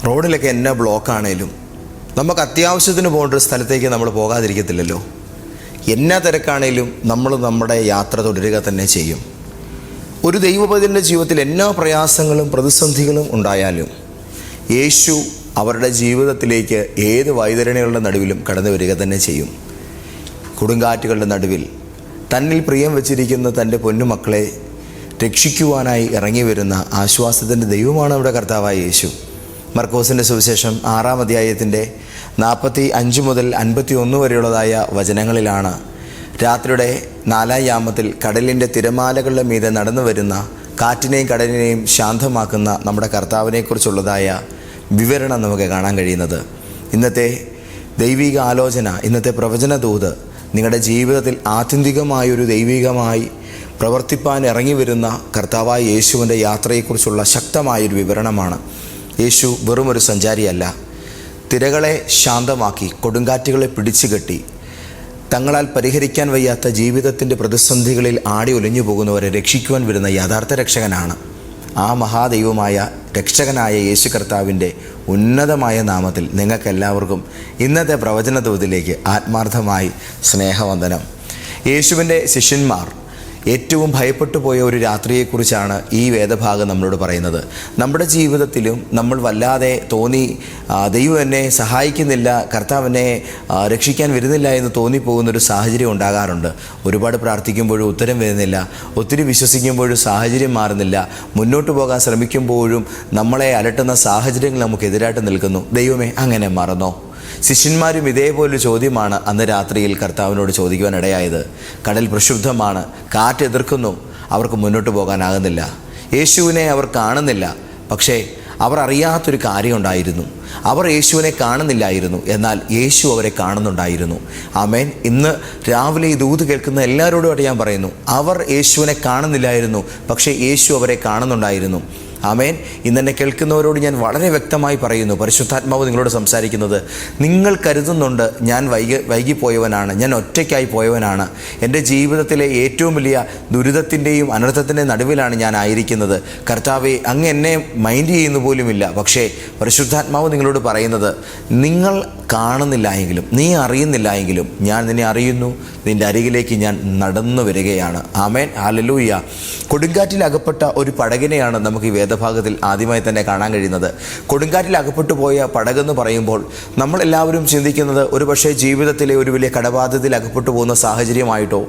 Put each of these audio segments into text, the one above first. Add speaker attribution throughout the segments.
Speaker 1: റോഡിലൊക്കെ എന്നാ ബ്ലോക്കാണേലും നമുക്ക് അത്യാവശ്യത്തിന് പോകേണ്ട ഒരു സ്ഥലത്തേക്ക് നമ്മൾ പോകാതിരിക്കത്തില്ലല്ലോ. എന്നാ തിരക്കാണേലും നമ്മൾ നമ്മുടെ യാത്ര തുടരുക തന്നെ ചെയ്യും. ഒരു ദൈവപൈതലിൻ്റെ ജീവിതത്തിൽ എന്നാ പ്രയാസങ്ങളും പ്രതിസന്ധികളും ഉണ്ടായാലും യേശു അവരുടെ ജീവിതത്തിലേക്ക് ഏത് വൈതരണികളുടെ നടുവിലും കടന്നു വരിക തന്നെ ചെയ്യും. കൊടുങ്കാറ്റുകളുടെ നടുവിൽ തന്നിൽ പ്രിയം വച്ചിരിക്കുന്ന തൻ്റെ പൊന്നുമക്കളെ രക്ഷിക്കുവാനായി ഇറങ്ങി വരുന്ന ആശ്വാസത്തിൻ്റെ ദൈവമാണ് നമ്മുടെ കർത്താവായ യേശു. മർക്കോസിൻ്റെ സുവിശേഷം 6-ാം അധ്യായത്തിൻ്റെ 45 മുതൽ 51 വരെയുള്ളതായ വചനങ്ങളിലാണ് രാത്രിയുടെ 4-ാം യാമത്തിൽ കടലിൻ്റെ തിരമാലകളുടെ മീതെ നടന്നു വരുന്ന കാറ്റിനെയും കടലിനെയും ശാന്തമാക്കുന്ന നമ്മുടെ കർത്താവിനെക്കുറിച്ചുള്ളതായ വിവരണം നമുക്ക് കാണാൻ കഴിയുന്നത്. ഇന്നത്തെ ദൈവിക ആലോചന, ഇന്നത്തെ പ്രവചന ദൂത് നിങ്ങളുടെ ജീവിതത്തിൽ ആത്യന്തികമായൊരു ദൈവികമായി പ്രവർത്തിപ്പാൻ ഇറങ്ങി വരുന്ന കർത്താവായ യേശുവിൻ്റെ യാത്രയെക്കുറിച്ചുള്ള ശക്തമായൊരു വിവരണമാണ്. യേശു വെറുമൊരു സഞ്ചാരിയല്ല. തിരകളെ ശാന്തമാക്കി കൊടുങ്കാറ്റുകളെ പിടിച്ചു കെട്ടി തങ്ങളാൽ പരിഹരിക്കാൻ വയ്യാത്ത ജീവിതത്തിൻ്റെ പ്രതിസന്ധികളിൽ ആടി ഒലിഞ്ഞു പോകുന്നവരെ രക്ഷിക്കുവാൻ വരുന്ന യഥാർത്ഥ രക്ഷകനാണ്. ആ മഹാദൈവമായ രക്ഷകനായ യേശു കർത്താവിൻ്റെ ഉന്നതമായ നാമത്തിൽ നിങ്ങൾക്കെല്ലാവർക്കും ഇന്നത്തെ പ്രവചന ദൂതിലേക്ക് ആത്മാർത്ഥമായി സ്നേഹവന്ദനം. യേശുവിൻ്റെ ശിഷ്യന്മാർ ഏറ്റവും ഭയപ്പെട്ടു പോയ ഒരു രാത്രിയെക്കുറിച്ചാണ് ഈ വേദഭാഗം നമ്മളോട് പറയുന്നത്. നമ്മുടെ ജീവിതത്തിലും നമ്മൾ വല്ലാതെ തോന്നി ദൈവം എന്നെ സഹായിക്കുന്നില്ല, കർത്താവ് എന്നെ രക്ഷിക്കാൻ വരുന്നില്ല എന്ന് തോന്നിപ്പോകുന്നൊരു സാഹചര്യം ഉണ്ടാകാറുണ്ട്. ഒരുപാട് പ്രാർത്ഥിക്കുമ്പോഴും ഉത്തരം വരുന്നില്ല, ഒത്തിരി വിശ്വസിക്കുമ്പോഴും സാഹചര്യം മാറുന്നില്ല, മുന്നോട്ട് പോകാൻ ശ്രമിക്കുമ്പോഴും നമ്മളെ അലട്ടുന്ന സാഹചര്യങ്ങൾ നമുക്കെതിരായിട്ട് നിൽക്കുന്നു. ദൈവമേ, അങ്ങനെ മറന്നോ? ശിഷ്യന്മാരും ഇതേപോലൊരു ചോദ്യമാണ് അന്ന് രാത്രിയിൽ കർത്താവിനോട് ചോദിക്കുവാനിടയായത്. കടൽ പ്രക്ഷുബ്ധമാണ്, കാറ്റ് എതിർക്കുന്നു, അവർക്ക് മുന്നോട്ട് പോകാനാകുന്നില്ല. യേശുവിനെ അവർ കാണുന്നില്ല. പക്ഷേ അവർ അറിയാത്തൊരു കാര്യം ഉണ്ടായിരുന്നു. അവർ യേശുവിനെ കാണുന്നില്ലായിരുന്നു, എന്നാൽ യേശു അവരെ കാണുന്നുണ്ടായിരുന്നു. ആമേൻ. ഇന്ന് രാവിലെ ഈ ദൂത് കേൾക്കുന്ന എല്ലാവരോടുമായിട്ട് ഞാൻ പറയുന്നു, അവർ യേശുവിനെ കാണുന്നില്ലായിരുന്നു, പക്ഷേ യേശു അവരെ കാണുന്നുണ്ടായിരുന്നു. ആമേൻ. ഇന്നെന്നെ കേൾക്കുന്നവരോട് ഞാൻ വളരെ വ്യക്തമായി പറയുന്നു, പരിശുദ്ധാത്മാവ് നിങ്ങളോട് സംസാരിക്കുന്നത്, നിങ്ങൾ കരുതുന്നുണ്ട് ഞാൻ വൈകിപ്പോയവനാണ്, ഞാൻ ഒറ്റയ്ക്കായി പോയവനാണ്, എൻ്റെ ജീവിതത്തിലെ ഏറ്റവും വലിയ ദുരിതത്തിൻ്റെയും അനർത്ഥത്തിൻ്റെയും നടുവിലാണ് ഞാൻ ആയിരിക്കുന്നത്, കർത്താവേ അങ്ങ് എന്നെ മൈൻഡ് ചെയ്യുന്നു പോലുമില്ല. പക്ഷേ പരിശുദ്ധാത്മാവ് നിങ്ങളോട് പറയുന്നത്, നിങ്ങൾ കാണുന്നില്ല എങ്കിലും, നീ അറിയുന്നില്ല എങ്കിലും ഞാൻ നിന്നെ അറിയുന്നു, നിൻ്റെ അരികിലേക്ക് ഞാൻ നടന്നു വരികയാണ്. ആമേൻ. ഹല്ലേലൂയ. കൊടുങ്കാറ്റിൽ അകപ്പെട്ട ഒരു പടകിനെയാണ് നമുക്ക് ഈ വേദഭാഗത്തിൽ ആദ്യമായി തന്നെ കാണാൻ കഴിയുന്നത്. കൊടുങ്കാറ്റിൽ അകപ്പെട്ടു പോയ പടകെന്ന് പറയുമ്പോൾ നമ്മളെല്ലാവരും ചിന്തിക്കുന്നത് ഒരു പക്ഷേ ജീവിതത്തിലെ ഒരു വലിയ കടബാധ്യതയിൽ അകപ്പെട്ടു പോകുന്ന സാഹചര്യമായിട്ടോ,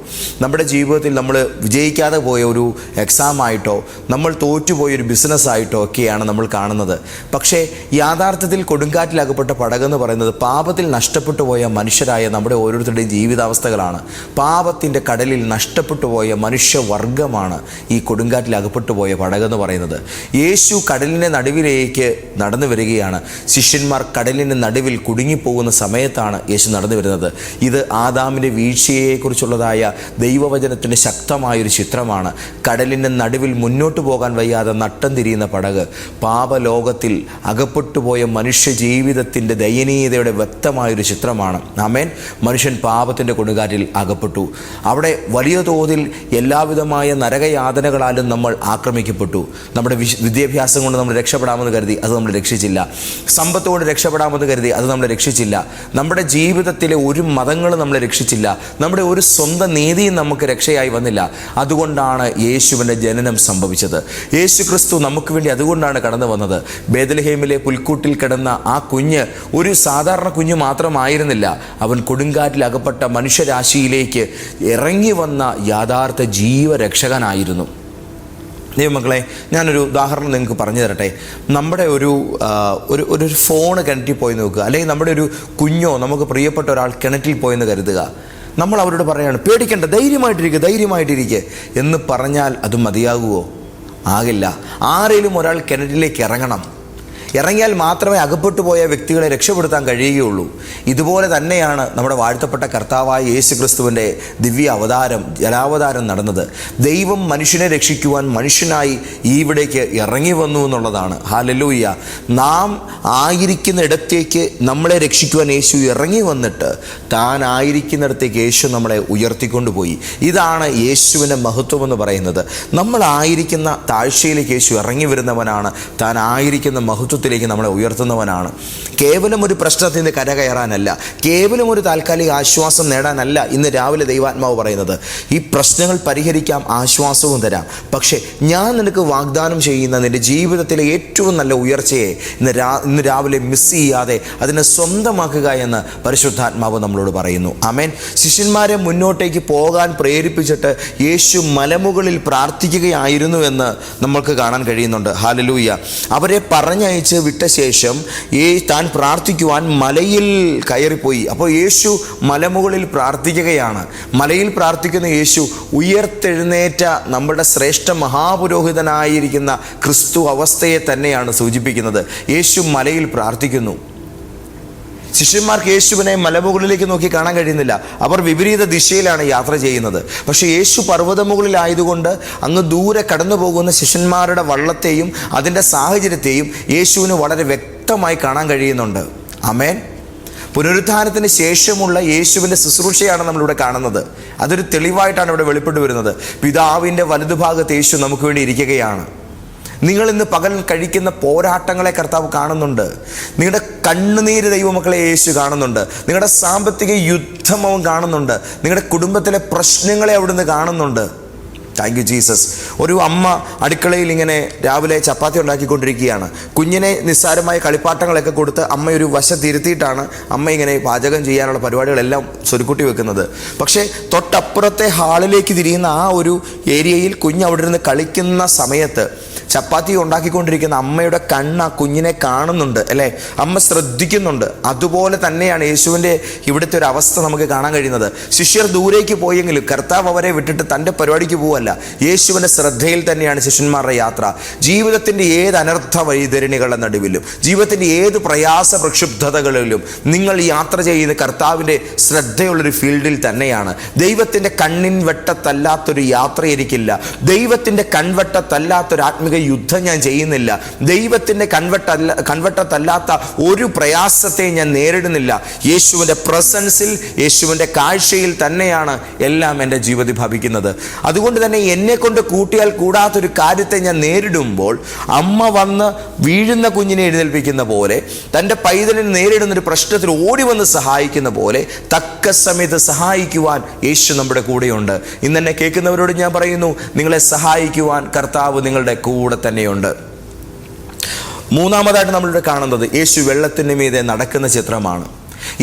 Speaker 1: നമ്മുടെ ജീവിതത്തിൽ നമ്മൾ വിജയിക്കാതെ പോയ ഒരു എക്സാമായിട്ടോ, നമ്മൾ തോറ്റുപോയൊരു ബിസിനസ്സായിട്ടോ ഒക്കെയാണ് നമ്മൾ കാണുന്നത്. പക്ഷേ യാഥാർത്ഥ്യത്തിൽ കൊടുങ്കാറ്റിൽ അകപ്പെട്ട പടകെന്ന് പറയുന്നത് പാപത്തിൽ നഷ്ടപ്പെട്ടു പോയ മനുഷ്യരായ നമ്മുടെ ഓരോരുത്തരുടെയും ജീവിതാവസ്ഥകളാണ്. പാപത്തിൻ്റെ കടലിൽ നഷ്ടപ്പെട്ടു പോയ മനുഷ്യവർഗമാണ് ഈ കൊടുങ്കാറ്റിൽ അകപ്പെട്ടു പോയ പടകെന്ന് പറയുന്നത്. യേശു കടലിൻ്റെ നടുവിലേക്ക് നടന്നു വരികയാണ്. ശിഷ്യന്മാർ കടലിൻ്റെ നടുവിൽ കുടുങ്ങിപ്പോകുന്ന സമയത്താണ് യേശു നടന്നു വരുന്നത്. ഇത് ആദാമിൻ്റെ വീഴ്ചയെക്കുറിച്ചുള്ളതായ ദൈവവചനത്തിൻ്റെ ശക്തമായൊരു ചിത്രമാണ്. കടലിൻ്റെ നടുവിൽ മുന്നോട്ട് പോകാൻ വയ്യാതെ നട്ടം തിരിയുന്ന പടക് പാപലോകത്തിൽ അകപ്പെട്ടുപോയ മനുഷ്യ ജീവിതത്തിൻ്റെ ദയനീയതയുടെ വ്യക്തമായൊരു ചിത്രമാണ്. ആമേൻ. മനുഷ്യൻ പാപത്തിൻ്റെ കൊടുങ്കാറ്റിൽ അകപ്പെട്ടു. അവിടെ വലിയ തോതിൽ എല്ലാവിധമായ നരകയാതനകളാലും നമ്മൾ ആക്രമിക്കപ്പെട്ടു. നമ്മുടെ വിദ്യാഭ്യാസം കൊണ്ട് നമ്മൾ രക്ഷപ്പെടാമെന്ന് കരുതി, അത് നമ്മൾ രക്ഷിച്ചില്ല. സമ്പത്ത് കൊണ്ട് രക്ഷപ്പെടാമെന്ന് കരുതി, അത് നമ്മളെ രക്ഷിച്ചില്ല. നമ്മുടെ ജീവിതത്തിലെ ഒരു മതങ്ങളും നമ്മളെ രക്ഷിച്ചില്ല. നമ്മുടെ ഒരു സ്വന്തം നീതിയും നമുക്ക് രക്ഷയായി വന്നില്ല. അതുകൊണ്ടാണ് യേശുവിൻ്റെ ജനനം സംഭവിച്ചത്. യേശു ക്രിസ്തു നമുക്ക് വേണ്ടി അതുകൊണ്ടാണ് കടന്നു വന്നത്. ബേത്ലഹേമിലെ പുൽക്കൂട്ടിൽ കിടന്ന ആ കുഞ്ഞ് ഒരു സാധാരണ കുഞ്ഞു മാത്രമായിരുന്നില്ല. അവൻ കൊടുങ്കാറ്റിൽ അകപ്പെട്ട മനുഷ്യരാശിയിലേക്ക് ഇറങ്ങി വന്ന യഥാർത്ഥ ജീവരക്ഷകനായിരുന്നു. ദൈവമക്കളെ, ഞാനൊരു ഉദാഹരണം നിങ്ങൾക്ക് പറഞ്ഞു തരട്ടെ. നമ്മുടെ ഒരു ഫോൺ കിണറ്റിൽ പോയി നോക്കുക, അല്ലെങ്കിൽ നമ്മുടെ ഒരു കുഞ്ഞോ നമുക്ക് പ്രിയപ്പെട്ട ഒരാൾ കിണറ്റിൽ പോയെന്ന് കരുതുക. നമ്മൾ അവരോട് പറയുകയാണ്, പേടിക്കണ്ട, ധൈര്യമായിട്ടിരിക്കുക എന്ന് പറഞ്ഞാൽ അത് മതിയാകുമോ? ആകില്ല. ആരെങ്കിലും ഒരാൾ കിണറ്റിലേക്ക് ഇറങ്ങിയാൽ മാത്രമേ അകപ്പെട്ടു പോയ വ്യക്തികളെ രക്ഷപ്പെടുത്താൻ കഴിയുകയുള്ളൂ. ഇതുപോലെ തന്നെയാണ് നമ്മുടെ വാഴ്ത്തപ്പെട്ട കർത്താവായ യേശു ക്രിസ്തുവിൻ്റെ ദിവ്യ അവതാരം, ജലാവതാരം നടന്നത്. ദൈവം മനുഷ്യനെ രക്ഷിക്കുവാൻ മനുഷ്യനായി ഇവിടേക്ക് ഇറങ്ങി വന്നു എന്നുള്ളതാണ്. ഹല്ലേലൂയ. നാം ആയിരിക്കുന്ന ഇടത്തേക്ക് നമ്മളെ രക്ഷിക്കുവാൻ യേശു ഇറങ്ങി വന്നിട്ട് താൻ ആയിരിക്കുന്നിടത്തേക്ക് യേശു നമ്മളെ ഉയർത്തിക്കൊണ്ടുപോയി. ഇതാണ് യേശുവിൻ്റെ മഹത്വം എന്ന് പറയുന്നത്. നമ്മളായിരിക്കുന്ന താഴ്ചയിലേക്ക് യേശു ഇറങ്ങി വരുന്നവനാണ്. താൻ ആയിരിക്കുന്ന മഹത്വത്തിൽ മഹത്വത്തിലേക്ക് നമ്മളെ ഉയർത്തുന്നവനാണ്. കേവലം ഒരു പ്രശ്നത്തിൽ നിന്ന് കരകയറാനല്ല, കേവലം ഒരു താൽക്കാലിക ആശ്വാസം നേടാനല്ല ഇന്ന് രാവിലെ ദൈവാത്മാവ് പറയുന്നത്. ഈ പ്രശ്നങ്ങൾ പരിഹരിക്കാം, ആശ്വാസവും തരാം. പക്ഷേ ഞാൻ നിനക്ക് വാഗ്ദാനം ചെയ്യുന്ന നിൻ്റെ ജീവിതത്തിലെ ഏറ്റവും നല്ല ഉയർച്ചയെ ഇന്ന് രാവിലെ മിസ് ചെയ്യാതെ അതിനെ സ്വന്തമാക്കുക എന്ന് പരിശുദ്ധാത്മാവ് നമ്മളോട് പറയുന്നു. ആമേൻ. ശിഷ്യന്മാരെ മുന്നോട്ടേക്ക് പോകാൻ പ്രേരിപ്പിച്ചിട്ട് യേശു മലമുകളിൽ പ്രാർത്ഥിക്കുകയായിരുന്നു എന്ന് നമ്മൾക്ക് കാണാൻ കഴിയുന്നുണ്ട്. ഹല്ലേലൂയ. അവരെ പറഞ്ഞയച്ച് വിട്ട ശേഷം താൻ പ്രാർത്ഥിക്കുവാൻ മലയിൽ കയറിപ്പോയി. അപ്പോൾ യേശു മലമുകളിൽ പ്രാർത്ഥിക്കുകയാണ്. മലയിൽ പ്രാർത്ഥിക്കുന്ന യേശു ഉയർത്തെഴുന്നേറ്റ നമ്മുടെ ശ്രേഷ്ഠ മഹാപുരോഹിതനായിരിക്കുന്ന ക്രിസ്തു അവസ്ഥയെ തന്നെയാണ് സൂചിപ്പിക്കുന്നത്. യേശു മലയിൽ പ്രാർത്ഥിക്കുന്നു. ശിഷ്യന്മാർക്ക് യേശുവിനെ മലമുകളിലേക്ക് നോക്കി കാണാൻ കഴിയുന്നില്ല. അവർ വിപരീത ദിശയിലാണ് യാത്ര ചെയ്യുന്നത്. പക്ഷേ യേശു പർവ്വതമുകളിലായതുകൊണ്ട് അങ്ങ് ദൂരെ കടന്നു പോകുന്ന ശിഷ്യന്മാരുടെ വള്ളത്തെയും അതിൻ്റെ സാഹചര്യത്തെയും യേശുവിന് വളരെ വ്യക്തമായി കാണാൻ കഴിയുന്നുണ്ട്. ആമേൻ. പുനരുത്ഥാനത്തിന് ശേഷമുള്ള യേശുവിൻ്റെ ശുശ്രൂഷയാണ് നമ്മളിവിടെ കാണുന്നത്. അതൊരു തെളിവായിട്ടാണ് ഇവിടെ വെളിപ്പെട്ടു വരുന്നത്. പിതാവിൻ്റെ വലതുഭാഗത്ത് യേശു നമുക്ക് വേണ്ടി ഇരിക്കുകയാണ്. നിങ്ങൾ ഇന്ന് പകൽ കഴിക്കുന്ന പോരാട്ടങ്ങളെ കർത്താവ് കാണുന്നുണ്ട്. നിങ്ങളുടെ കണ്ണുനീര് ദൈവമക്കളെ യേശു കാണുന്നുണ്ട്. നിങ്ങളുടെ സാമ്പത്തിക യുദ്ധം അവൻ കാണുന്നുണ്ട്. നിങ്ങളുടെ കുടുംബത്തിലെ പ്രശ്നങ്ങളെ അവിടുന്ന് കാണുന്നുണ്ട്. Thank you Jesus. ഒരു അമ്മ അടുക്കളയിൽ ഇങ്ങനെ രാവിലെ ചപ്പാത്തി ഉണ്ടാക്കിക്കൊണ്ടിരിക്കുകയാണ്. കുഞ്ഞിനെ നിസ്സാരമായ കളിപ്പാട്ടങ്ങളൊക്കെ കൊടുത്ത് അമ്മ ഒരു വശത്തിരുത്തിയിട്ടാണ് അമ്മ ഇങ്ങനെ പാചകം ചെയ്യാനുള്ള പരിപാടികളെല്ലാം സ്വരുക്കൂട്ടി വെക്കുന്നത്. പക്ഷേ തൊട്ടപ്പുറത്തെ ഹാളിലേക്ക് തിരിയുന്ന ആ ഒരു ഏരിയയിൽ കുഞ്ഞ് അവിടെ ഇരുന്ന് കളിക്കുന്ന സമയത്ത് ചപ്പാത്തി ഉണ്ടാക്കിക്കൊണ്ടിരിക്കുന്ന അമ്മയുടെ കണ്ണ് ആ കുഞ്ഞിനെ കാണുന്നുണ്ട്, അല്ലേ? അമ്മ ശ്രദ്ധിക്കുന്നുണ്ട്. അതുപോലെ തന്നെയാണ് യേശുവിൻ്റെ ഇവിടുത്തെ ഒരു അവസ്ഥ നമുക്ക് കാണാൻ കഴിയുന്നത്. ശിഷ്യർ ദൂരേക്ക് പോയെങ്കിലും കർത്താവ് അവരെ വിട്ടിട്ട് തൻ്റെ പരിപാടിക്ക് പോവല്ല. യേശുവിൻ്റെ ശ്രദ്ധയിൽ തന്നെയാണ് ശിഷ്യന്മാരുടെ യാത്ര. ജീവിതത്തിൻ്റെ ഏത് അനർത്ഥ വഴിതരണികളുടെ നടുവിലും, ജീവിതത്തിൻ്റെ ഏത് പ്രയാസ പ്രക്ഷുബ്ധതകളിലും നിങ്ങൾ യാത്ര ചെയ്യുന്ന കർത്താവിൻ്റെ ശ്രദ്ധയുള്ളൊരു ഫീൽഡിൽ തന്നെയാണ്. ദൈവത്തിൻ്റെ കണ്ണിൻ വെട്ടത്തല്ലാത്തൊരു യാത്ര എനിക്കില്ല. ദൈവത്തിൻ്റെ കൺവെട്ടത്തല്ലാത്തൊരു ആത്മിക യുദ്ധം ഞാൻ ചെയ്യുന്നില്ല. ദൈവത്തിൻ്റെ കൺവെട്ടത്തല്ലാത്ത ഒരു പ്രയാസത്തെ ഞാൻ നേരിടുന്നില്ല. യേശുവിൻ്റെ പ്രസൻസിൽ, യേശുവിൻ്റെ കാഴ്ചയിൽ തന്നെയാണ് എല്ലാം എൻ്റെ ജീവിതത്തിൽ ഭവിക്കുന്നത്. അതുകൊണ്ട് തന്നെ എന്നെ കൊണ്ട് കൂട്ടിയാൽ കൂടാത്തൊരു കാര്യത്തെ ഞാൻ നേരിടുമ്പോൾ അമ്മ വന്ന് വീഴുന്ന കുഞ്ഞിനെ എഴുന്നേൽപ്പിക്കുന്ന പോലെ, തൻ്റെ പൈതലിനെ നേരിടുന്നൊരു പ്രശ്നത്തിൽ ഓടി വന്ന് സഹായിക്കുന്ന പോലെ തക്ക സമയത്ത് സഹായിക്കുവാൻ യേശു നമ്മുടെ കൂടെയുണ്ട്. ഇന്നെന്നെ കേൾക്കുന്നവരോട് ഞാൻ പറയുന്നു, നിങ്ങളെ സഹായിക്കുവാൻ കർത്താവ് നിങ്ങളുടെ കൂടെ തന്നെയുണ്ട്. മൂന്നാമതായിട്ട് നമ്മളിവിടെ കാണുന്നത് യേശു വെള്ളത്തിൻ്റെ മീതെ നടക്കുന്ന ചിത്രമാണ്.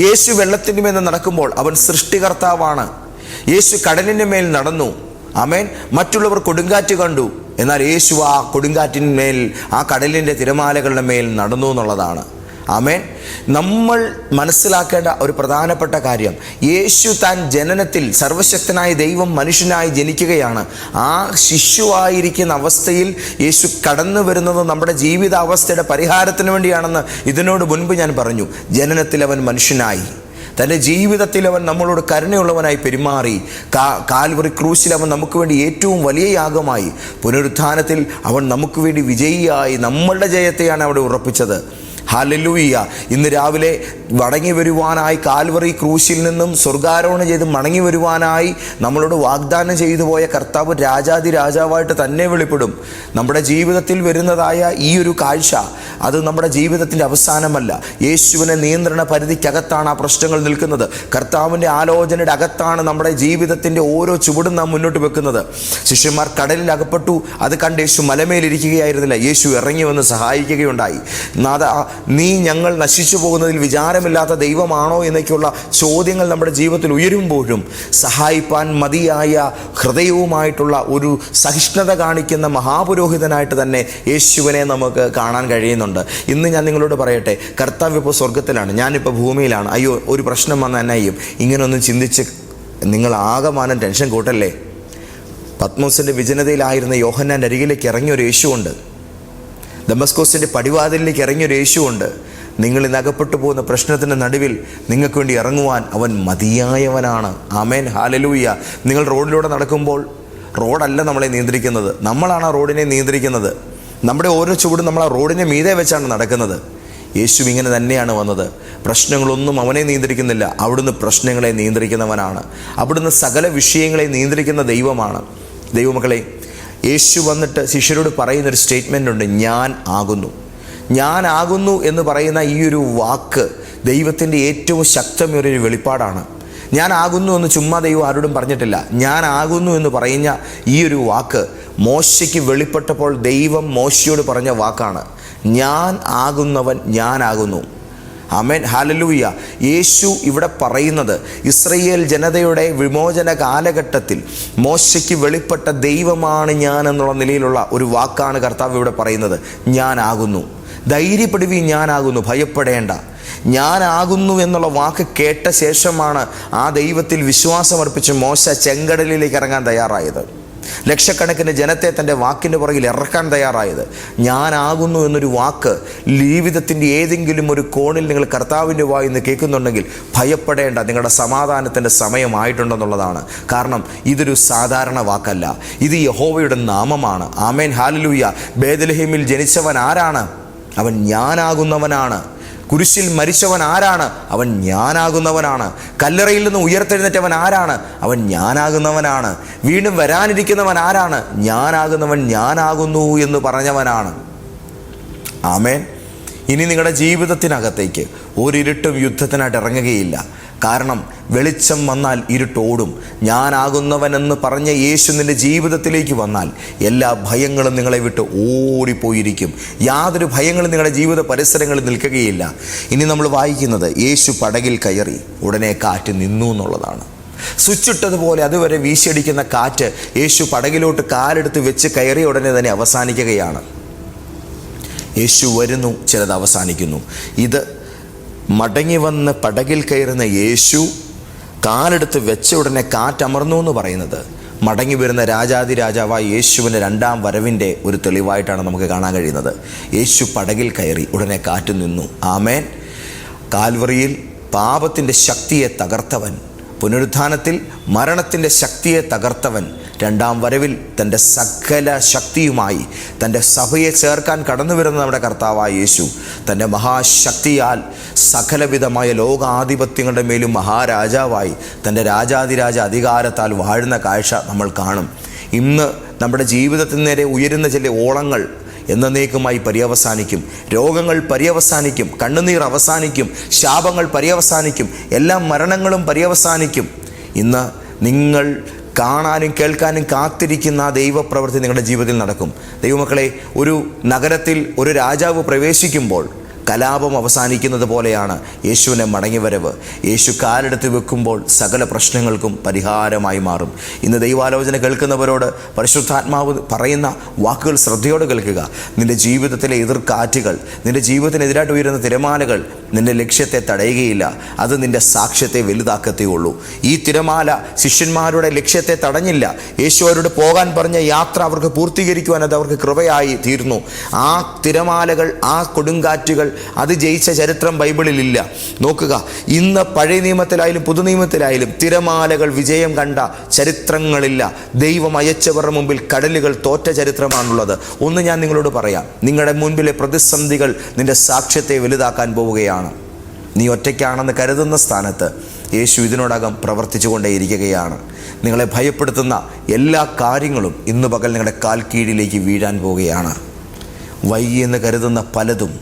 Speaker 1: യേശു വെള്ളത്തിൻ്റെ മീതെ നടക്കുമ്പോൾ അവൻ സൃഷ്ടികർത്താവാണ്. യേശു കടലിൻ്റെ മേൽ നടന്നു. ആമേൻ. മറ്റുള്ളവർ കൊടുങ്കാറ്റ് കണ്ടു, എന്നാൽ യേശു ആ കൊടുങ്കാറ്റിന്മേൽ, ആ കടലിൻ്റെ തിരമാലകളുടെ മേൽ നടന്നു എന്നുള്ളതാണ്. ആമേൻ. നമ്മൾ മനസ്സിലാക്കേണ്ട ഒരു പ്രധാനപ്പെട്ട കാര്യം, യേശു താൻ ജനനത്തിൽ സർവശക്തനായ ദൈവം മനുഷ്യനായി ജനിക്കുകയാണ്. ആ ശിശുവായിരിക്കുന്ന അവസ്ഥയിൽ യേശു കടന്നു വരുന്നത് നമ്മുടെ ജീവിതാവസ്ഥയുടെ പരിഹാരത്തിന് വേണ്ടിയാണെന്ന് ഇതിനോട് മുൻപ് ഞാൻ പറഞ്ഞു. ജനനത്തിൽ അവൻ മനുഷ്യനായി, തൻ്റെ ജീവിതത്തിൽ അവൻ നമ്മളോട് കരുണയുള്ളവനായി പെരുമാറി. കാൽവറി ക്രൂശിൽ അവൻ നമുക്ക് വേണ്ടി ഏറ്റവും വലിയ യാഗമായി. പുനരുത്ഥാനത്തിൽ അവൻ നമുക്ക് വേണ്ടി വിജയിയായി നമ്മളുടെ ജയത്തെയാണ് അവിടെ ഉറപ്പിച്ചത്. ഹല്ലേലൂയ. ഇന്ന് രാവിലെ മടങ്ങി വരുവാനായി, കാൽവറി ക്രൂശിൽ നിന്നും സ്വർഗാരോഹണം ചെയ്ത് മടങ്ങി വരുവാനായി നമ്മളോട് വാഗ്ദാനം ചെയ്തു പോയ കർത്താവ് രാജാതി രാജാവായിട്ട് തന്നെ വെളിപ്പെടും. നമ്മുടെ ജീവിതത്തിൽ വരുന്നതായ ഈ ഒരു കാഴ്ച, അത് നമ്മുടെ ജീവിതത്തിൻ്റെ അവസാനമല്ല. യേശുവിനെ നിയന്ത്രണ പരിധിക്കകത്താണ് ആ പ്രശ്നങ്ങൾ നിൽക്കുന്നത്. കർത്താവിൻ്റെ ആലോചനയുടെ അകത്താണ് നമ്മുടെ ജീവിതത്തിൻ്റെ ഓരോ ചുവടും നാം മുന്നോട്ട് വെക്കുന്നത്. ശിഷ്യന്മാർ കടലിൽ അകപ്പെട്ടു. അത് കണ്ട് യേശു മലമേലിരിക്കുകയായിരുന്നില്ല. യേശു ഇറങ്ങി വന്ന് സഹായിക്കുകയുണ്ടായി. നാഥ, നീ ഞങ്ങൾ നശിച്ചു പോകുന്നതിൽ വിചാരമില്ലാത്ത ദൈവമാണോ എന്നൊക്കെയുള്ള ചോദ്യങ്ങൾ നമ്മുടെ ജീവിതത്തിൽ ഉയരുമ്പോഴും സഹായിപ്പാൻ മതിയായ ഹൃദയവുമായിട്ടുള്ള ഒരു സഹിഷ്ണുത കാണിക്കുന്ന മഹാപുരോഹിതനായിട്ട് തന്നെ യേശുവിനെ നമുക്ക് കാണാൻ കഴിയുന്നുണ്ട്. ഇന്ന് ഞാൻ നിങ്ങളോട് പറയട്ടെ, കർത്താവ് ഇപ്പോൾ സ്വർഗത്തിലാണ്, ഞാനിപ്പോൾ ഭൂമിയിലാണ്. അയ്യോ, ഒരു പ്രശ്നം വന്ന് എന്നെ ചെയ്യും, ഇങ്ങനെയൊന്നും ചിന്തിച്ച് നിങ്ങൾ ആകമാനം ടെൻഷൻ കൂട്ടല്ലേ. പത്മോസിൻ്റെ വിജനതയിലായിരുന്ന യോഹന്നാൻ്റെ അരികിലേക്ക് ഇറങ്ങിയൊരു യേശുവുണ്ട്. ദമസ്കോസിൻ്റെ പടിവാതിലിലേക്ക് ഇറങ്ങിയൊരു യേശുവുണ്ട്. നിങ്ങൾ ഇന്ന് അകപ്പെട്ടു പോകുന്ന പ്രശ്നത്തിൻ്റെ നടുവിൽ നിങ്ങൾക്ക് വേണ്ടി ഇറങ്ങുവാൻ അവൻ മതിയായവനാണ്. ആമേൻ. ഹല്ലേലൂയ. നിങ്ങൾ റോഡിലൂടെ നടക്കുമ്പോൾ റോഡല്ല നമ്മളെ നിയന്ത്രിക്കുന്നത്, നമ്മളാണ് ആ റോഡിനെ നിയന്ത്രിക്കുന്നത്. നമ്മുടെ ഓരോ ചുവടും നമ്മൾ ആ റോഡിനെ മീതെ വെച്ചാണ് നടക്കുന്നത്. യേശു ഇങ്ങനെ തന്നെയാണ് വന്നത്. പ്രശ്നങ്ങളൊന്നും അവനെ നിയന്ത്രിക്കുന്നില്ല, അവിടുന്ന് പ്രശ്നങ്ങളെ നിയന്ത്രിക്കുന്നവനാണ്. അവിടുന്ന് സകല വിഷയങ്ങളെ നിയന്ത്രിക്കുന്ന ദൈവമാണ്. ദൈവമക്കളെ, യേശു വന്നിട്ട് ശിഷ്യരോട് പറയുന്നൊരു സ്റ്റേറ്റ്മെൻ്റ് ഉണ്ട്, ഞാൻ ആകുന്നു. ഞാനാകുന്നു എന്ന് പറയുന്ന ഈ ഒരു വാക്ക് ദൈവത്തിൻ്റെ ഏറ്റവും ശക്തമേറിയൊരു വെളിപ്പാടാണ്. ഞാനാകുന്നു എന്ന് ചുമ്മാ ദൈവം ആരോടും പറഞ്ഞിട്ടില്ല. ഞാനാകുന്നു എന്ന് പറയുന്ന ഈ ഒരു വാക്ക് മോശയ്ക്ക് വെളിപ്പെട്ടപ്പോൾ ദൈവം മോശയോട് പറഞ്ഞ വാക്കാണ്. ഞാൻ ആകുന്നവൻ ഞാനാകുന്നു. ആമേൻ, ഹല്ലേലൂയ. യേശു ഇവിടെ പറയുന്നത് ഇസ്രായേൽ ജനതയുടെ വിമോചന കാലഘട്ടത്തിൽ മോശയ്ക്ക് വെളിപ്പെട്ട ദൈവമാണ് ഞാൻ എന്നുള്ള നിലയിലുള്ള ഒരു വാക്കാണ് കർത്താവ് ഇവിടെ പറയുന്നത്. ഞാനാകുന്നു, ധൈര്യപ്പെടുവീൻ, ഞാനാകുന്നു, ഭയപ്പെടേണ്ട. ഞാനാകുന്നു എന്നുള്ള വാക്ക് കേട്ട ശേഷമാണ് ആ ദൈവത്തിൽ വിശ്വാസമർപ്പിച്ച് മോശ ചെങ്കടലിലേക്ക് ഇറങ്ങാൻ തയ്യാറായത്. ലക്ഷക്കണക്കിന് ജനത്തെ തൻ്റെ വാക്കിൻ്റെ പുറകിൽ ഇറക്കാൻ തയ്യാറായത്. ഞാനാകുന്നു എന്നൊരു വാക്ക് ജീവിതത്തിൻ്റെ ഏതെങ്കിലും ഒരു കോണിൽ നിങ്ങൾ കർത്താവിൻ്റെ വായിൽ നിന്ന് കേൾക്കുന്നുണ്ടെങ്കിൽ ഭയപ്പെടേണ്ട, നിങ്ങളുടെ സമാധാനത്തിൻ്റെ സമയമായിട്ടുണ്ടെന്നുള്ളതാണ്. കാരണം ഇതൊരു സാധാരണ വാക്കല്ല, ഇത് യഹോവയുടെ നാമമാണ്. ആമേൻ, ഹല്ലേലൂയ. ബേത്ലഹേമിൽ ജനിച്ചവൻ ആരാണ്? അവൻ ഞാനാകുന്നവനാണ്. കുരിശിൽ മരിച്ചവൻ ആരാണ്? അവൻ ഞാനാകുന്നവനാണ്. കല്ലറയിൽ നിന്ന് ഉയർത്തെഴുന്നേറ്റവൻ ആരാണ്? അവൻ ഞാനാകുന്നവനാണ്. വീണ്ടും വരാനിരിക്കുന്നവൻ ആരാണ്? ഞാനാകുന്നവൻ ഞാനാകുന്നു എന്ന് പറഞ്ഞവനാണ്. ആമേൻ. ഇനി നിങ്ങളുടെ ജീവിതത്തിനകത്തേക്ക് ഒരിരുട്ടും യുദ്ധത്തിനായിട്ട് ഇറങ്ങുകയില്ല. കാരണം വെളിച്ചം വന്നാൽ ഇരുട്ടോടും. ഞാനാകുന്നവനെന്ന് പറഞ്ഞ യേശു നിൻ്റെ ജീവിതത്തിലേക്ക് വന്നാൽ എല്ലാ ഭയങ്ങളും നിങ്ങളെ വിട്ട് ഓടിപ്പോയിരിക്കും. യാതൊരു ഭയങ്ങളും നിങ്ങളുടെ ജീവിത പരിസരങ്ങളിൽ നിൽക്കുകയില്ല. ഇനി നമ്മൾ വായിക്കുന്നത് യേശു പടകിൽ കയറി, ഉടനെ കാറ്റ് നിന്നു എന്നുള്ളതാണ്. സ്വിച്ചിട്ടതുപോലെ അതുവരെ വീശിയടിക്കുന്ന കാറ്റ് യേശു പടകിലോട്ട് കാലെടുത്ത് വെച്ച് കയറിയ ഉടനെ തന്നെ അവസാനിക്കുകയാണ്. യേശു വരുന്നു, ചിലത് അവസാനിക്കുന്നു. ഇത് മടങ്ങി വന്ന് പടകിൽ കയറുന്ന യേശു കാലെടുത്ത് വെച്ച ഉടനെ കാറ്റമർന്നു എന്ന് പറയുന്നത് മടങ്ങി വരുന്ന രാജാതിരാജാവായ യേശുവിൻ്റെ രണ്ടാം വരവിൻ്റെ ഒരു തെളിവായിട്ടാണ് നമുക്ക് കാണാൻ കഴിയുന്നത്. യേശു പടകിൽ കയറി, ഉടനെ കാറ്റ് നിന്നു. ആമേൻ. കാൽവറിയിൽ പാപത്തിൻ്റെ ശക്തിയെ തകർത്തവൻ, പുനരുത്ഥാനത്തിൽ മരണത്തിൻ്റെ ശക്തിയെ തകർത്തവൻ, രണ്ടാം വരവിൽ തൻ്റെ സകല ശക്തിയുമായി തൻ്റെ സഭയെ ചേർക്കാൻ കടന്നു വരുന്ന നമ്മുടെ കർത്താവായ യേശു തൻ്റെ മഹാശക്തിയാൽ സകലവിധമായ ലോകാധിപത്യങ്ങളുടെ മേലും മഹാരാജാവായി തൻ്റെ രാജാതിരാജ അധികാരത്താൽ വാഴുന്ന കാഴ്ച നമ്മൾ കാണും. ഇന്ന് നമ്മുടെ ജീവിതത്തിന് നേരെ ഉയരുന്ന ചില ഓളങ്ങൾ എന്നേക്കുമായി പര്യവസാനിക്കും. രോഗങ്ങൾ പര്യവസാനിക്കും, കണ്ണുനീർ അവസാനിക്കും, ശാപങ്ങൾ പര്യവസാനിക്കും, എല്ലാ മരണങ്ങളും പര്യവസാനിക്കും. ഇന്ന് നിങ്ങൾ കാണാനും കേൾക്കാനും കാത്തിരിക്കുന്ന ആ ദൈവപ്രവൃത്തി നിങ്ങളുടെ ജീവിതത്തിൽ നടക്കും. ദൈവമക്കളെ, ഒരു നഗരത്തിൽ ഒരു രാജാവ് പ്രവേശിക്കുമ്പോൾ കലാപം അവസാനിക്കുന്നത് പോലെയാണ് യേശുവിനെ മടങ്ങിവരവ്. യേശു കാലെടുത്ത് വെക്കുമ്പോൾ സകല പ്രശ്നങ്ങൾക്കും പരിഹാരമായി മാറും. ഇന്ന് ദൈവാലോചന കേൾക്കുന്നവരോട് പരിശുദ്ധാത്മാവ് പറയുന്ന വാക്കുകൾ ശ്രദ്ധയോടെ കേൾക്കുക. നിൻ്റെ ജീവിതത്തിലെ എതിർക്കാറ്റുകൾ, നിൻ്റെ ജീവിതത്തിനെതിരായിട്ട് ഉയരുന്ന തിരമാലകൾ നിൻ്റെ ലക്ഷ്യത്തെ തടയുകയില്ല. അത് നിൻ്റെ സാക്ഷ്യത്തെ വലുതാക്കത്തേയുള്ളൂ. ഈ തിരമാല ശിഷ്യന്മാരുടെ ലക്ഷ്യത്തെ തടഞ്ഞില്ല. യേശു അവരോട് പോകാൻ പറഞ്ഞ യാത്ര അവർക്ക് പൂർത്തീകരിക്കുവാൻ അത് അവർക്ക് കൃപയായി തീർന്നു. ആ തിരമാലകൾ, ആ കൊടുങ്കാറ്റുകൾ, അത് ജയിച്ച ചരിത്രം ബൈബിളിലില്ല. നോക്കുക, ഇന്ന് പഴയ നിയമത്തിലായാലും പുതുനിയമത്തിലായാലും തിരമാലകൾ വിജയം കണ്ട ചരിത്രങ്ങളില്ല. ദൈവം അയച്ചവരുടെ മുമ്പിൽ കടലുകൾ തോറ്റ ചരിത്രമാണുള്ളത്. ഒന്ന് ഞാൻ നിങ്ങളോട് പറയാം, നിങ്ങളുടെ മുൻപിലെ പ്രതിസന്ധികൾ നിന്റെ സാക്ഷ്യത്തെ വലുതാക്കാൻ പോവുകയാണ്. നീ ഒറ്റയ്ക്കാണെന്ന് കരുതുന്ന സ്ഥാനത്ത് യേശു ഇതിനോടകം പ്രവർത്തിച്ചു കൊണ്ടേയിരിക്കുകയാണ്. നിങ്ങളെ ഭയപ്പെടുത്തുന്ന എല്ലാ കാര്യങ്ങളും ഇന്ന് പകൽ നിങ്ങളുടെ കാൽ കീഴിലേക്ക് വീഴാൻ പോവുകയാണ്. വൈകിയെന്ന് കരുതുന്ന പലതും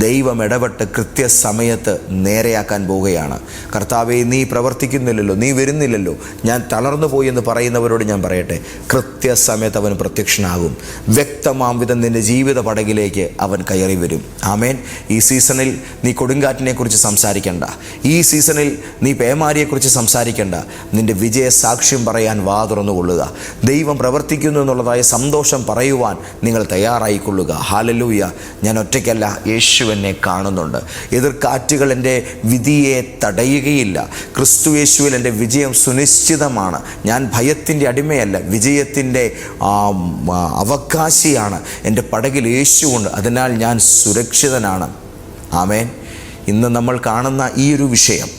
Speaker 1: ദൈവം ഇടപെട്ട് കൃത്യസമയത്ത് നേരെയാക്കാൻ പോവുകയാണ്. കർത്താവേ, നീ പ്രവർത്തിക്കുന്നില്ലല്ലോ, നീ വരുന്നില്ലല്ലോ, ഞാൻ തളർന്നു പോയി എന്ന് പറയുന്നവരോട് ഞാൻ പറയട്ടെ, കൃത്യസമയത്ത് അവൻ പ്രത്യക്ഷനാകും. വ്യക്തമാം വിധം നിൻ്റെ ജീവിത പടകിലേക്ക് അവൻ കയറി വരും. ആമേൻ. ഈ സീസണിൽ നീ കൊടുങ്കാറ്റിനെക്കുറിച്ച് സംസാരിക്കേണ്ട. ഈ സീസണിൽ നീ പേമാരിയെക്കുറിച്ച് സംസാരിക്കേണ്ട. നിൻ്റെ വിജയ സാക്ഷ്യം പറയാൻ വാ തുറന്നുകൊള്ളുക. ദൈവം പ്രവർത്തിക്കുന്നു എന്നുള്ളതായ സന്തോഷം പറയുവാൻ നിങ്ങൾ തയ്യാറായിക്കൊള്ളുക. ഹല്ലേലൂയ. ഞാൻ ഒറ്റയ്ക്കല്ല, യേശു എന്നെ കാണുന്നുണ്ട്. എതിർക്കാറ്റുകൾ എൻ്റെ വിധിയെ തടയുകയില്ല. ക്രിസ്തു യേശുവിൽ എൻ്റെ വിജയം സുനിശ്ചിതമാണ്. ഞാൻ ഭയത്തിൻ്റെ അടിമയല്ല, വിജയത്തിൻ്റെ അവകാശിയാണ്. എൻ്റെ പടകിൽ യേശുവുണ്ട്, അതിനാൽ ഞാൻ സുരക്ഷിതനാണ്. ആമേൻ. ഇന്ന് നമ്മൾ കാണുന്ന ഈ ഒരു വിഷയം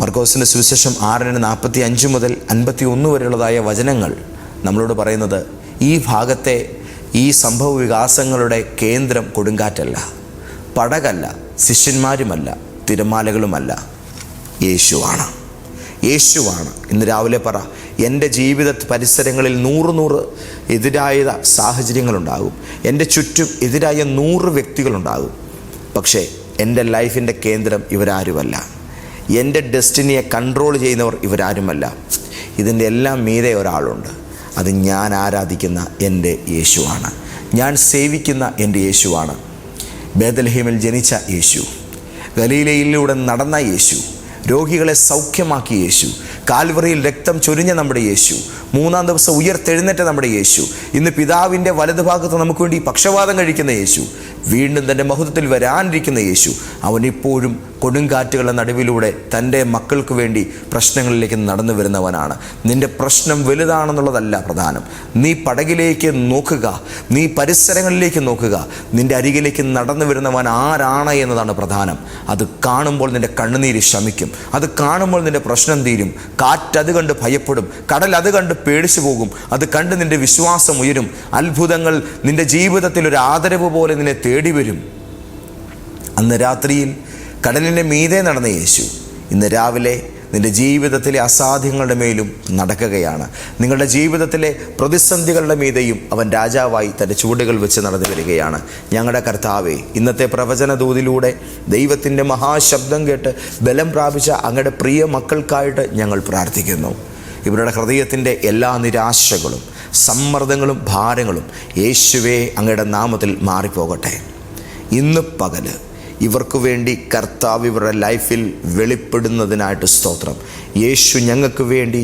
Speaker 1: മർക്കോസിൻ്റെ സുവിശേഷം 6:45 മുതൽ 51 വരെയുള്ളതായ വചനങ്ങൾ നമ്മളോട് പറയുന്നത് ഈ ഭാഗത്തെ ഈ സംഭവ വികാസങ്ങളുടെ കേന്ദ്രം കൊടുങ്കാറ്റല്ല, പടകല്ല, ശിഷ്യന്മാരുമല്ല, തിരമാലകളുമല്ല, യേശുവാണ്. യേശുവാണ്. ഇന്ന് രാവിലെ പറ, എൻ്റെ ജീവിത പരിസരങ്ങളിൽ 100 എതിരായ സാഹചര്യങ്ങളുണ്ടാകും. എൻ്റെ ചുറ്റും എതിരായ 100 വ്യക്തികളുണ്ടാകും. പക്ഷേ എൻ്റെ ലൈഫിൻ്റെ കേന്ദ്രം ഇവരാരുമല്ല. എൻ്റെ ഡെസ്റ്റിനിയെ കൺട്രോൾ ചെയ്യുന്നവർ ഇവരാരുമല്ല. ഇതിൻ്റെ എല്ലാം മീതെ ഒരാളുണ്ട്. അത് ഞാൻ ആരാധിക്കുന്ന എൻ്റെ യേശുവാണ്. ഞാൻ സേവിക്കുന്ന എൻ്റെ യേശുവാണ്. ബേത്ലഹേമിൽ ജനിച്ച യേശു, ഗലീലയിലൂടെ നടന്ന യേശു, രോഗികളെ സൗഖ്യമാക്കിയ യേശു, കാൽവറിയിൽ രക്തം ചൊരിഞ്ഞ നമ്മുടെ യേശു, 3-ാം ദിവസം ഉയർത്തെഴുന്നേറ്റ നമ്മുടെ യേശു, ഇന്ന് പിതാവിൻ്റെ വലതുഭാഗത്ത് നമുക്ക് വേണ്ടി പക്ഷവാതം കഴിക്കുന്ന യേശു, വീണ്ടും തൻ്റെ മഹത്വത്തിൽ വരാനിരിക്കുന്ന യേശു, അവനിപ്പോഴും കൊടുങ്കാറ്റുകളുടെ നടുവിലൂടെ തൻ്റെ മക്കൾക്ക് വേണ്ടി പ്രശ്നങ്ങളിലേക്ക് നടന്നു വരുന്നവനാണ്. നിൻ്റെ പ്രശ്നം വലുതാണെന്നുള്ളതല്ല പ്രധാനം. നീ പടകിലേക്ക് നോക്കുക, നീ പരിസരങ്ങളിലേക്ക് നോക്കുക. നിൻ്റെ അരികിലേക്ക് നടന്നു വരുന്നവൻ ആരാണ് എന്നതാണ് പ്രധാനം. അത് കാണുമ്പോൾ നിൻ്റെ കണ്ണുനീര് ശമിക്കും. അത് കാണുമ്പോൾ നിൻ്റെ പ്രശ്നം തീരും. കാറ്റത് കണ്ട് ഭയപ്പെടും, കടൽ അത് കണ്ട് പേടിച്ചു പോകും. അത് കണ്ട് നിൻ്റെ വിശ്വാസം ഉയരും. അത്ഭുതങ്ങൾ നിൻ്റെ ജീവിതത്തിൽ ഒരു ആദരവ് പോലെ നിന്നെ തേടി വരും. അന്ന് രാത്രിയിൽ കടലിൻ്റെ മീതെ നടന്ന യേശു ഇന്ന് രാവിലെ നിൻ്റെ ജീവിതത്തിലെ അസാധ്യങ്ങളുടെ മേലും നടക്കുകയാണ്. നിങ്ങളുടെ ജീവിതത്തിലെ പ്രതിസന്ധികളുടെ മീതെയും അവൻ രാജാവായി തൻ്റെ ചുവടുകൾ വെച്ച് നടന്നു വരികയാണ്. ഞങ്ങളുടെ കർത്താവേ, ഇന്നത്തെ പ്രവചന ദൂതിലൂടെ ദൈവത്തിൻ്റെ മഹാശബ്ദം കേട്ട് ബലം പ്രാപിച്ച അങ്ങയുടെ പ്രിയ മക്കൾക്കായിട്ട് ഞങ്ങൾ പ്രാർത്ഥിക്കുന്നു. ഇവരുടെ ഹൃദയത്തിൻ്റെ എല്ലാ നിരാശകളും സമ്മർദ്ദങ്ങളും ഭാരങ്ങളും യേശുവേ അങ്ങയുടെ നാമത്തിൽ മാറിപ്പോകട്ടെ. ഇന്ന് പകല് ഇവർക്ക് വേണ്ടി കർത്താവ് ഇവരുടെ ലൈഫിൽ വെളിപ്പെടുന്നതിനായിട്ട് സ്തോത്രം. യേശു ഞങ്ങൾക്ക് വേണ്ടി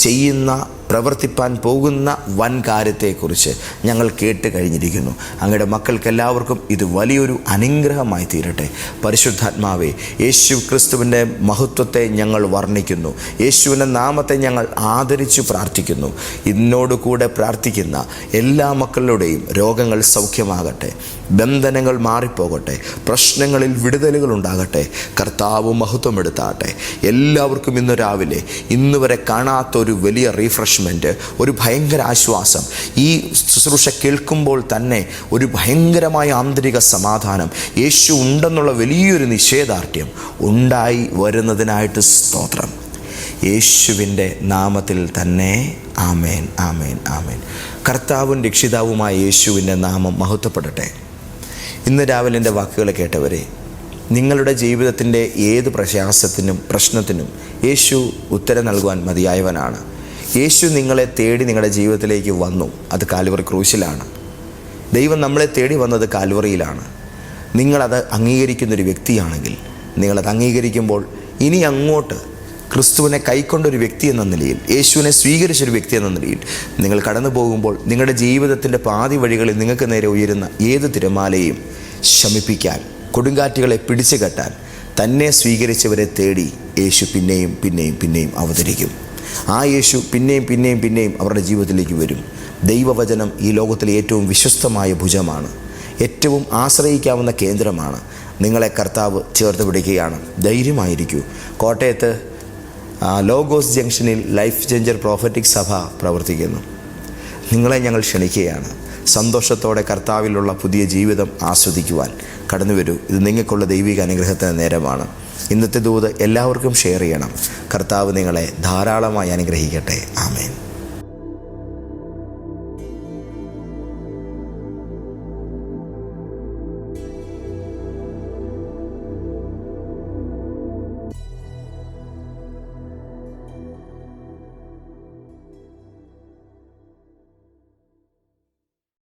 Speaker 1: ചെയ്യുന്ന പ്രവർത്തിപ്പാൻ പോകുന്ന വൻ കാര്യത്തെക്കുറിച്ച് ഞങ്ങൾ കേട്ട് കഴിഞ്ഞിരിക്കുന്നു. അങ്ങയുടെ മക്കൾക്കെല്ലാവർക്കും ഇത് വലിയൊരു അനുഗ്രഹമായി തീരട്ടെ. പരിശുദ്ധാത്മാവേ, യേശു ക്രിസ്തുവിൻ്റെ മഹത്വത്തെ ഞങ്ങൾ വർണ്ണിക്കുന്നു. യേശുവിൻ്റെ നാമത്തെ ഞങ്ങൾ ആദരിച്ചു പ്രാർത്ഥിക്കുന്നു. ഇതിനോട് കൂടെ പ്രാർത്ഥിക്കുന്ന എല്ലാ മക്കളുടെയും രോഗങ്ങൾ സൗഖ്യമാകട്ടെ, ബന്ധനങ്ങൾ മാറിപ്പോകട്ടെ, പ്രശ്നങ്ങളിൽ വിടുതലുകൾ ഉണ്ടാകട്ടെ. കർത്താവ് മഹത്വമെടുത്താട്ടെ. എല്ലാവർക്കും ഇന്ന് രാവിലെ ഇന്ന് വരെ കാണാത്തൊരു വലിയ റീഫ്രഷ്മെൻറ്റ്, ഒരു ഭയങ്കര ആശ്വാസം, ഈ ശുശ്രൂഷ കേൾക്കുമ്പോൾ തന്നെ ഒരു ഭയങ്കരമായ ആന്തരിക സമാധാനം, യേശു ഉണ്ടെന്നുള്ള വലിയൊരു നിശ്ചയദാർഢ്യം ഉണ്ടായി വരുന്നതിനായിട്ട് സ്തോത്രം. യേശുവിൻ്റെ നാമത്തിൽ തന്നെ ആമേൻ, ആമേൻ, ആമേൻ. കർത്താവും രക്ഷിതാവുമായ യേശുവിൻ്റെ നാമം മഹത്വപ്പെടട്ടെ. ഇന്ന് രാവിലെ എൻ്റെ വാക്കുകൾ കേട്ടവരെ, നിങ്ങളുടെ ജീവിതത്തിൻ്റെ ഏത് പ്രയാസത്തിനും പ്രശ്നത്തിനും യേശു ഉത്തരം നൽകുവാൻ മതിയായവനാണ്. യേശു നിങ്ങളെ തേടി നിങ്ങളുടെ ജീവിതത്തിലേക്ക് വന്നു. അത് കാൽവറി ക്രൂശിലാണ്. ദൈവം നമ്മളെ തേടി വന്നത് കാൽവറിയിലാണ്. നിങ്ങളത് അംഗീകരിക്കുന്നൊരു വ്യക്തിയാണെങ്കിൽ, നിങ്ങളത് അംഗീകരിക്കുമ്പോൾ ഇനി അങ്ങോട്ട് ക്രിസ്തുവിനെ കൈക്കൊണ്ടൊരു വ്യക്തി എന്ന നിലയിൽ, യേശുവിനെ സ്വീകരിച്ചൊരു വ്യക്തി എന്ന നിലയിൽ നിങ്ങൾ കടന്നു പോകുമ്പോൾ നിങ്ങളുടെ ജീവിതത്തിൻ്റെ പാതി വഴികളിൽ നിങ്ങൾക്ക് നേരെ ഉയരുന്ന ഏത് തിരമാലയും ശമിപ്പിക്കാൻ, കൊടുങ്കാറ്റുകളെ പിടിച്ചു കെട്ടാൻ തന്നെ സ്വീകരിച്ചവരെ തേടി യേശു പിന്നെയും പിന്നെയും പിന്നെയും അവതരിക്കും. ആ യേശു പിന്നെയും പിന്നെയും പിന്നെയും അവരുടെ ജീവിതത്തിലേക്ക് വരും. ദൈവവചനം ഈ ലോകത്തിലെ ഏറ്റവും വിശ്വസ്തമായ ഭുജമാണ്, ഏറ്റവും ആശ്രയിക്കാവുന്ന കേന്ദ്രമാണ്. നിങ്ങളെ കർത്താവ് ചേർത്ത് പിടിക്കുകയാണ്. ധൈര്യമായിരിക്കൂ. കോട്ടയത്ത് ലോഗോസ് ജംഗ്ഷനിൽ ലൈഫ് ചേഞ്ചർ പ്രോഫറ്റിക് സഭ പ്രവർത്തിക്കുന്നു. നിങ്ങളെ ഞങ്ങൾ ക്ഷണിക്കുകയാണ്. സന്തോഷത്തോടെ കർത്താവിലുള്ള പുതിയ ജീവിതം ആസ്വദിക്കുവാൻ കടന്നു വരൂ. ഇത് നിങ്ങൾക്കുള്ള ദൈവിക അനുഗ്രഹത്തിന് നേരമാണ്. ഇന്നത്തെ ദൂത് എല്ലാവർക്കും ഷെയർ ചെയ്യണം. കർത്താവ് നിങ്ങളെ ധാരാളമായി അനുഗ്രഹിക്കട്ടെ. ആമേൻ.